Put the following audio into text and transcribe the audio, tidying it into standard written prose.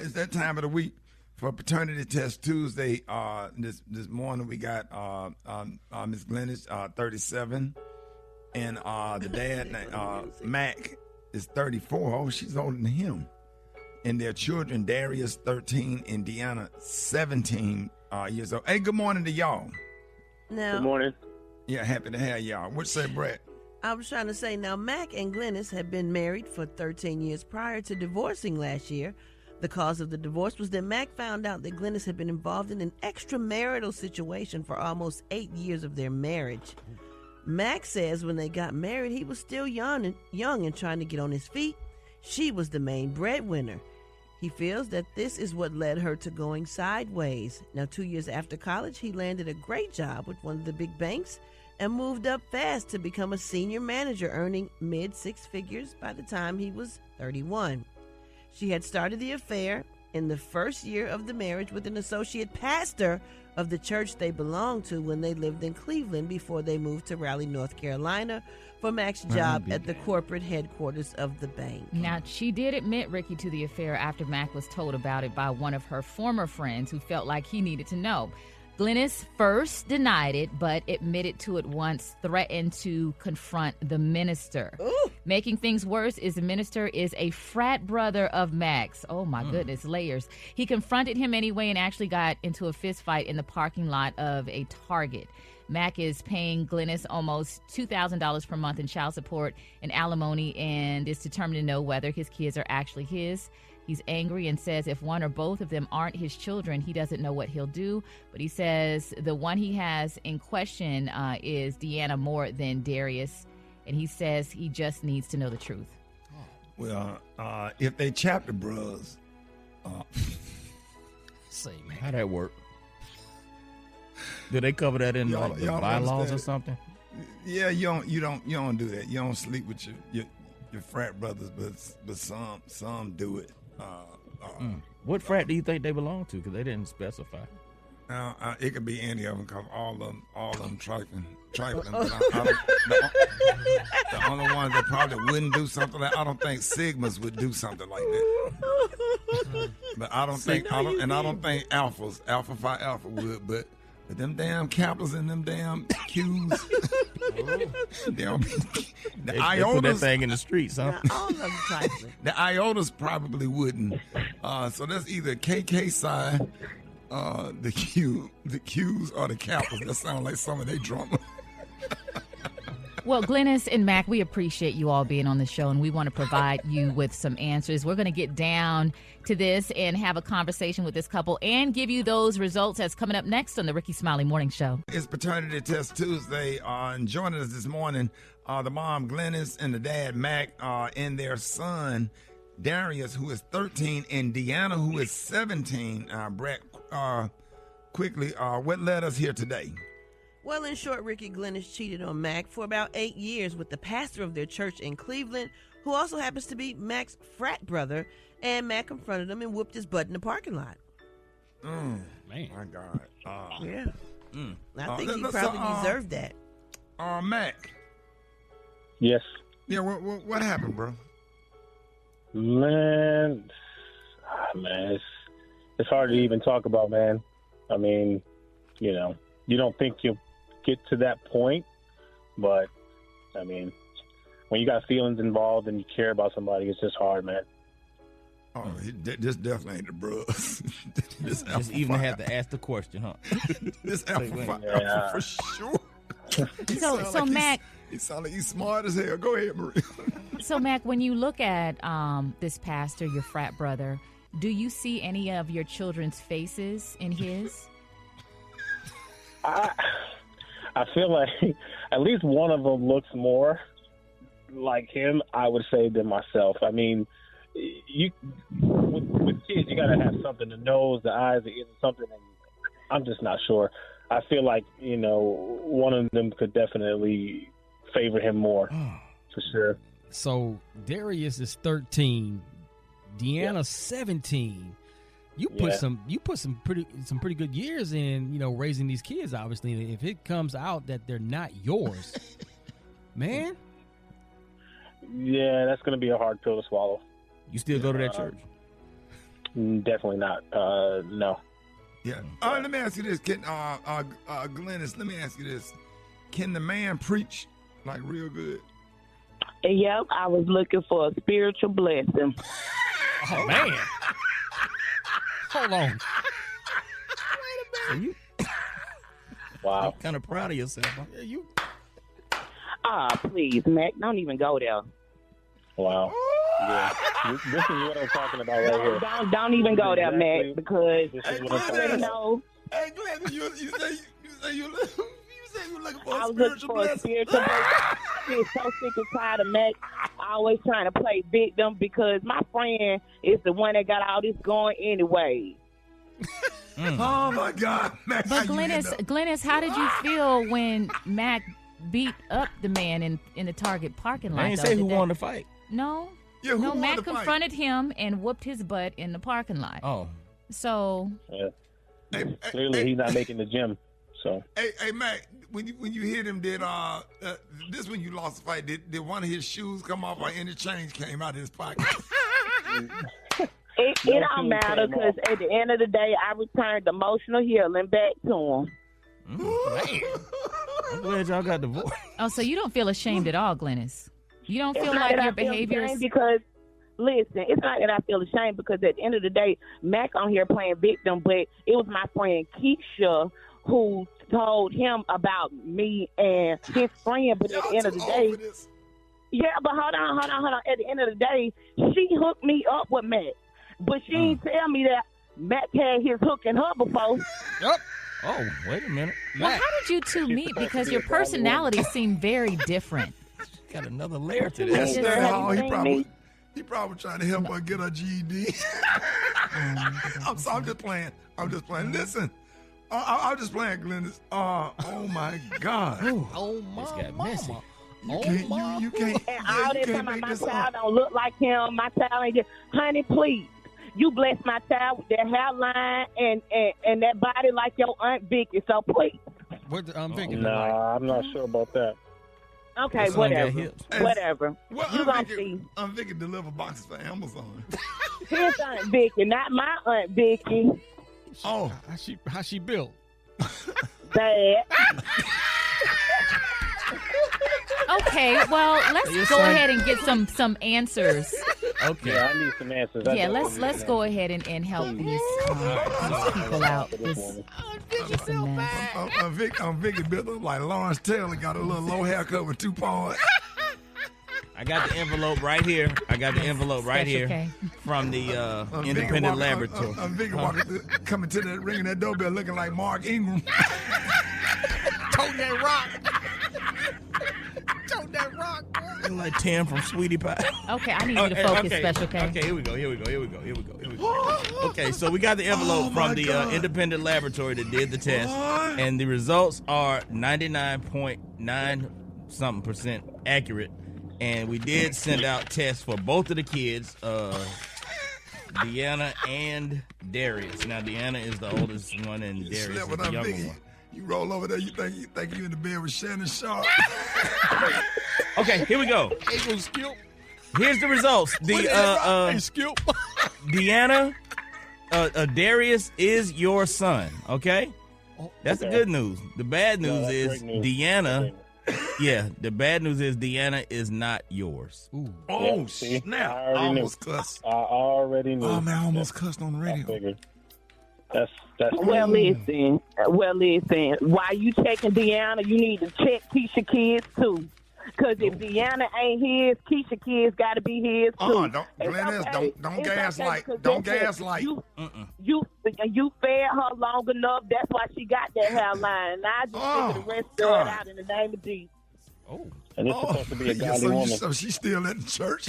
It's that time of the week for Paternity Test Tuesday. This morning we got Miss Glennis, 37, and the dad, Mac, is 34. Oh, she's older than him. And their children, Darius, 13, and Deanna, 17 years old. Hey, good morning to y'all. Now, good morning. Yeah, happy to have y'all. What say, Brett? I was trying to say, now, Mac and Glennis had been married for 13 years prior to divorcing last year. The cause of the divorce was that Mac found out that Glennis had been involved in an extramarital situation for almost 8 years of their marriage. Mac says when they got married, he was still young and trying to get on his feet. She was the main breadwinner. He feels that this is what led her to going sideways. Now, 2 years after college, he landed a great job with one of the big banks and moved up fast to become a senior manager, earning mid-six figures by the time he was 31. She had started the affair in the first year of the marriage with an associate pastor of the church they belonged to when they lived in Cleveland before they moved to Raleigh, North Carolina for Mac's job at the corporate headquarters of the bank. Now, she did admit, Rickey, to the affair after Mac was told about it by one of her former friends who felt like he needed to know. Glennis first denied it, but admitted to it once, threatened to confront the minister. Ooh. Making things worse is the minister is a frat brother of Mac's. Oh, my goodness, layers. He confronted him anyway and actually got into a fist fight in the parking lot of a Target. Mac is paying Glennis almost $2,000 per month in child support and alimony and is determined to know whether his kids are actually his. He's angry and says if one or both of them aren't his children, he doesn't know what he'll do. But he says the one he has in question is Deanna more than Darius. And he says he just needs to know the truth. Well, if they chapter bros, say, man, how that work? Do they cover that in the bylaws or something? Yeah, you don't do that. You don't sleep with your frat brothers, but some do it. What frat do you think they belong to? Because they didn't specify. It could be any of them, because all of them trifling. But the only ones that probably wouldn't do something like, I don't think Sigmas would do something like that. But I don't think Alpha Phi Alpha would. But them damn Kappas and them damn Qs, the They put that thing in the streets, huh? All of them trifling. The Iotas probably wouldn't. So that's either KK side, the Qs, or the Kappas. That sounds like some of their drama. Well, Glennis and Mac, we appreciate you all being on the show, and we want to provide you with some answers. We're going to get down to this and have a conversation with this couple and give you those results that's coming up next on the Rickey Smiley Morning Show. It's Paternity Test Tuesday. And joining us this morning, the mom, Glennis, and the dad, Mac, and their son, Darius, who is 13, and Deanna, who is 17. Brett, quickly, what led us here today? Well, in short, Rickey, Glennis cheated on Mac for about 8 years with the pastor of their church in Cleveland, who also happens to be Mac's frat brother, and Mac confronted him and whooped his butt in the parking lot. Man. My God. Yeah. I think he probably deserved that. Mac. Yes. Yeah, what happened, bro? Man, it's hard to even talk about, man. I mean, you don't think you'll get to that point, but I mean, when you got feelings involved and you care about somebody, it's just hard, man. Oh, this definitely ain't the bros. Just even had to ask the question, huh? This Alpha for sure. So Mac, he sound like he's smart as hell. Go ahead, Maria. So Mac, when you look at this pastor, your frat brother, do you see any of your children's faces in his? I feel like at least one of them looks more like him, I would say, than myself. I mean, with kids, you got to have something, the nose, the eyes, the ears, something. And I'm just not sure. I feel like, one of them could definitely favor him more, for sure. So Darius is 13, Deanna's 17. You put some pretty good years in, raising these kids, obviously. If it comes out that they're not yours, man. Yeah, that's going to be a hard pill to swallow. You still go to that church? Definitely not. No. Yeah. Let me ask you this. Can Glennis, let me ask you this. Can the man preach like real good? Yep, I was looking for a spiritual blessing. Oh, man. Hold on. So you Wow. kind of proud of yourself, huh? Yeah, you. Please, Mac, don't even go there. Wow. Yeah. This is what I'm talking about right here. Don't even go there, Mac, because This is what I I'm talking already about. know. Hey, Glennis, you say you looking for I a was looking spiritual for a blessing? spiritual blessing. I get so sick and tired of Mac always trying to play victim because my friend is the one that got all this going anyway. Oh my God, man! But Glennis, how did you feel when Mac beat up the man in the Target parking lot? I ain't though? say who Did that- won the fight. No. Yeah, who No, won Mac the fight? confronted him and whooped his butt in the parking lot. Oh. So Yeah. Hey, Clearly, hey, he's not making the gym. So hey, Mac, when you hit him, did this when you lost the fight? Did one of his shoes come off or any change came out of his pocket? It No don't shoes matter came because off. at the end of the day, I returned emotional healing back to him. Man. I'm glad y'all got divorced. Oh, so you don't feel ashamed at all, Glennis? You don't feel It's not like that your I feel behavior ashamed is... because listen, it's not that I feel ashamed because at the end of the day, Mac on here playing victim, but it was my friend Keisha who told him about me and his friend. But at the end of the day, yeah, but hold on. At the end of the day, she hooked me up with Mac, but she didn't tell me that Mac had his hook in her before. Yep. Oh, wait a minute. Well, how did you two meet? Because your personalities seem very different. Got another layer to That's this. Yeah. not how Have you seen he probably trying to help her get her GED. I'm just playing. Listen, I'm just playing, Glennis. Oh my God. Oh, my This got mama. messy. You can't. And Yeah, all you that can't time make my this child up. don't look like him. My child ain't just, honey, please. You bless my child with that hairline and that body like your Aunt Vicky. So please. What Vicky? nah, I'm not sure about that. Okay, Your son got whatever. hips. Whatever. Well, You gonna see. I'm thinking deliver boxes for Amazon. His Aunt Vicky, not my Aunt Vicky. Oh, How she built? Bad. Okay, well, let's go ahead and get some answers. Okay. Yeah, I need some answers. Yeah, let's go ahead and help these people out. This is a mess. I'm Vicky built up like Lawrence Taylor, got a little low haircut with 2 points. I got the envelope right here. Special K. From the independent laboratory. I'm Vicky coming to that ringing that doorbell looking like Mark Ingram. Tote that rock. Tote that rock. Look like Tim from Sweetie Pie. Okay, I need you to focus, Special K. Okay, here we go. Okay, so we got the envelope from the independent laboratory that did the test, and the results are 99.9 something % accurate. And we did send out tests for both of the kids, Deanna and Darius. Now Deanna is the oldest one, and Darius is Slept with the younger Vicky. one. You roll over there, you think you in the bed with Shannon Sharp. Okay, here we go. Here's the results. Hey, Skip. Deanna, Darius is your son. Okay, that's the good news. The bad news that's is great news. Deanna. Yeah, the bad news is Deanna is not yours. Ooh. Oh, Yeah, see? snap. I I already knew. almost cussed. I already knew. Oh, man, I almost cussed on the I radio. figured. That's Well, listen. While you checking Deanna, you need to check Keisha kids too. Because if Deanna ain't his, Keisha kids got to be his too. Don't, It's Glennis, okay. don't It's gaslight. because Don't that's it. gaslight. You fed her long enough. That's why she got that hairline. And I just figure the rest of God. it out in the name of Jesus. Oh, and it's supposed to be a godly so woman. So she's still at the church.